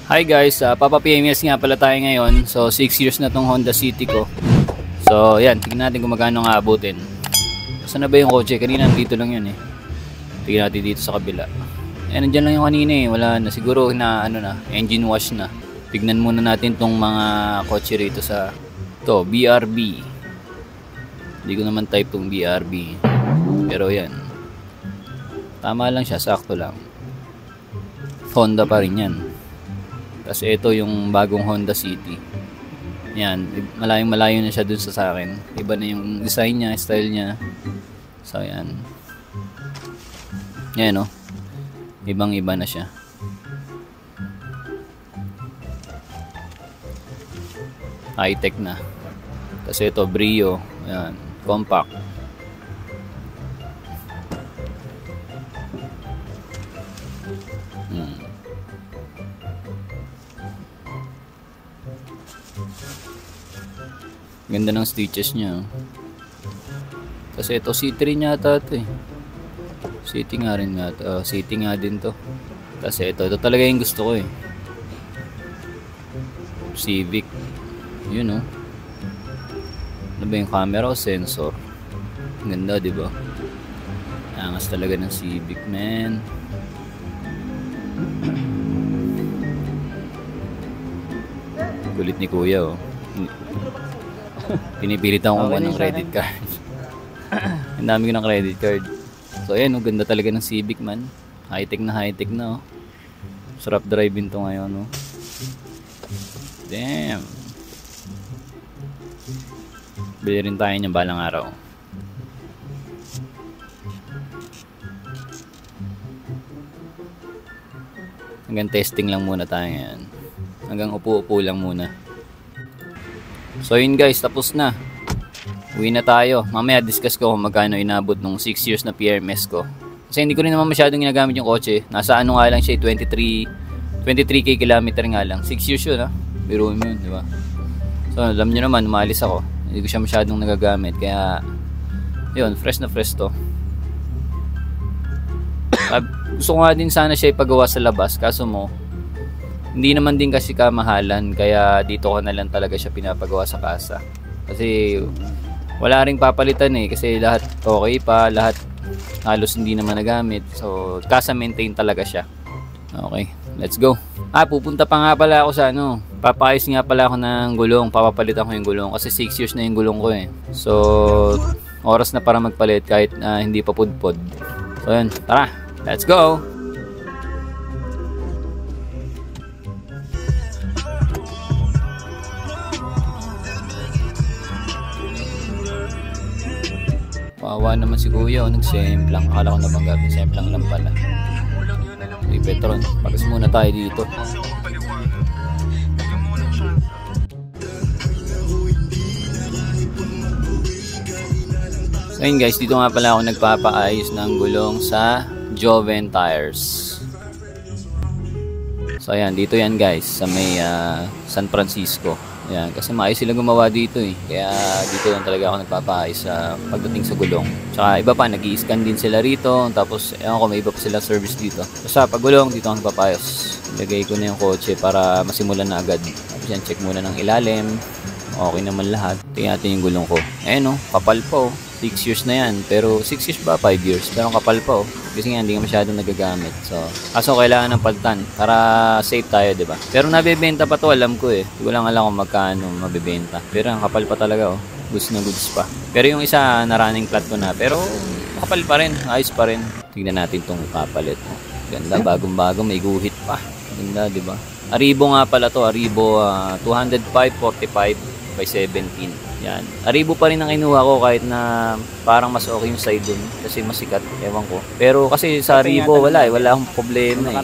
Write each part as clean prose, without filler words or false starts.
Hi guys, Papa PMS nga pala tayo ngayon. So 6 years na tong Honda City ko. So yan, tingnan natin kung magkano nga abutin. Saan na ba yung kotse? Kanina dito lang yun eh. Tingnan natin dito sa kabila. Eh nandyan lang yung kanina eh. Wala na. Siguro na ano na, engine wash na. Tignan muna natin tong mga kotse rito sa to, BRB. Hindi ko naman type tong BRB. Pero yan. Tama lang siya, sakto lang. Honda pa rin yan. Tapos ito yung bagong Honda City. Yan, malayong-malayo na siya dun sa akin. Iba na yung design niya, style niya. So yan. Yan no. Ibang-iba na siya. High-tech na. Tapos ito Brio, yan, compact. Ganda ng stitches niya. Kasi ito C3 niya ata ito eh. City nga rin nga. City nga din to. Kasi ito talaga yung gusto ko eh. Civic. Yun oh. Ano ba yung camera o sensor? Ganda diba? Angas talaga ng Civic man. Kulit ni kuya oh. Pinipilit ako kung ng credit card. Ang dami ko ng credit card. So ayan, oh, ganda talaga ng Civic man. High-tech na oh. Sarap drive-in to ngayon oh. Damn. Bili rin tayo niyan balang araw. Hanggang testing lang muna tayo ngayon. Hanggang upo-upo lang muna. So yun guys, tapos na. Uwi na tayo. Mamaya discuss ko kung magkano inabot nung 6 years na PRMS ko. Kasi hindi ko rin naman masyadong ginagamit yung kotse. Nasa ano nga lang siya, 23k kilometer nga lang. 6 years yun ha. Biruin mo yun, di ba? So alam nyo naman, umalis ako. Hindi ko siya masyadong nagagamit. Kaya yun, fresh na fresh to. Gusto ko nga din sana siya ipagawa sa labas. Kaso mo, hindi naman din kasi kamahalan, kaya dito ko na lang talaga siya pinapagawa sa casa. Kasi wala ring papalitan eh, kasi lahat okay pa, lahat halos hindi naman nagamit. So casa maintain talaga siya. Okay, let's go. Pupunta pa nga pala ako sa ano, papayos nga pala ako ng gulong, papapalitan ko yung gulong kasi 6 years na yung gulong ko eh. So oras na para magpalit kahit hindi pa pudpod. So yun, tara, let's go. Wawa naman si kuya, nagsemplang. Akala ko nabanggap, semplang lang pala. Hey Petron, pagas muna tayo dito. So yun guys, dito nga pala ako nagpapaayos ng gulong sa Joven Tires. So ayan, dito yan guys, sa may San Francisco. Ayan, kasi maayos sila gumawa dito eh. Kaya dito lang talaga ako nagpapaayos sa pagdating sa gulong. Tsaka iba pa, nag-i-scan din sila rito. Tapos, ewan ko, may iba pa silang service dito. Basta pag gulong, dito ako nagpapaayos. Ilagay ko na yung kotse para masimulan na agad. Tapos yan, check muna ng ilalim. Okay naman lahat. Tingnan natin yung gulong ko. Ayan o, kapal po. 6 years na yan. Pero 6 years ba? 5 years. Pero kapal pa oh. Kasi nga hindi ka masyadong nagagamit. So, kaso kailangan ng paltan para safe tayo, di ba? Pero nabebenta pa to, alam ko eh. Hindi ko lang alam kung magkano mabebenta. Pero ang kapal pa talaga oh. Goods na goods pa. Pero yung isa, na-running flat ko na. Pero kapal pa rin. Ayos pa rin. Tignan natin tong kapalit. Ganda, bagong-bago. May guhit pa. Ganda, di ba? Aribo nga pala to. Aribo 205/45 by 17. Yan. Aribo pa rin ang kinuha ko kahit na parang mas okay yung side dun kasi masikat, ewan ko. Pero kasi sa Aribo wala eh, wala akong problema eh.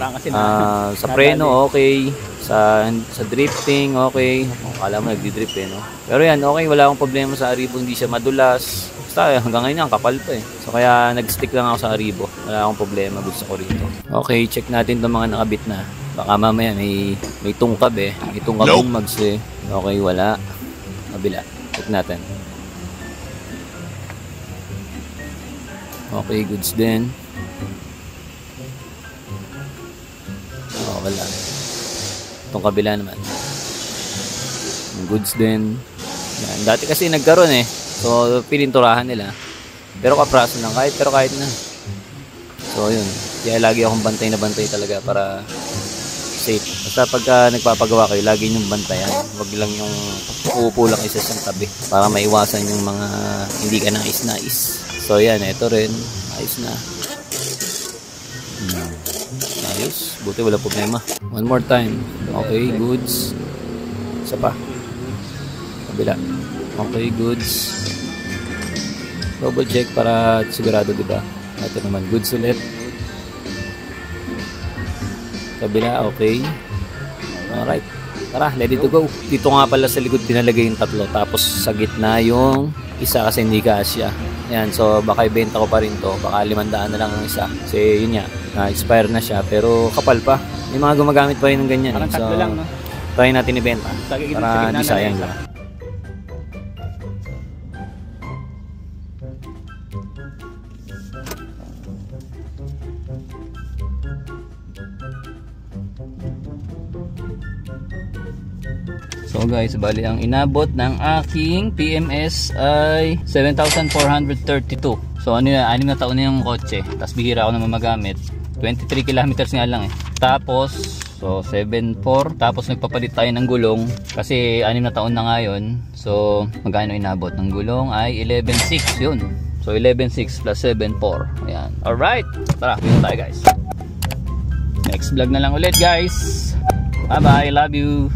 Sa preno okay, sa drifting okay. Akala mo nagdi-drift eh no. Pero yan okay, wala akong problema sa Aribo, hindi siya madulas. Basta hanggang ngayon ang kapal pa eh. So kaya nag-stick lang ako sa Aribo. Wala akong problema, gusto ko rito. Okay, check natin 'tong mga nakabit na. Baka mamaya may tungkab eh. May tungkab yung mags eh. Okay, wala. Kabila. Check natin. Okay, goods din. Oh, wala. Itong kabila naman. Yung goods din. Yan. Dati kasi nagkaroon eh. So, pininturahan nila. Pero kapraso lang. Kahit na. So, yun. Kaya lagi akong bantay na bantay talaga para safe. Basta pagka nagpapagawa kayo, lagi yung bantayan. Huwag lang yung uupo lang isa sa tabi para maiwasan yung mga hindi ka nais-nais. So, yan. Ito rin. Ayos na. Ayos. Buti wala problema. One more time. Okay, goods. Isa pa. Kabila. Okay, goods. Double check para sigurado, diba? Ito naman, goods ulit. Kabila, okay. Alright. Tara, ready to go. Dito nga pala sa likod pinalagay yung tatlo. Tapos sa gitna yung isa kasi hindi kasya. Ayan, so baka ibenta ko pa rin to. Baka 500 na lang ang isa. Kasi yun nga, na-expire na siya. Pero kapal pa. May mga gumagamit pa rin ng ganyan. Parang tatlo lang, no? Try natin ibenta. Para hindi sayang lang. So guys, bali ang inabot ng aking PMS ay 7,432. So ano na, 6 na taon na yung kotse. Tapos bihira ako naman magamit. 23 kilometers nga lang eh. Tapos, so 7,400. Tapos nagpapalit tayo ng gulong. Kasi 6 na taon na nga yun. So magkano inabot ng gulong ay 11,600 yun. So 11,600 plus 7,400. Ayan. Alright. Tara, yun tayo guys. Next vlog na lang ulit guys. Bye bye. Love you.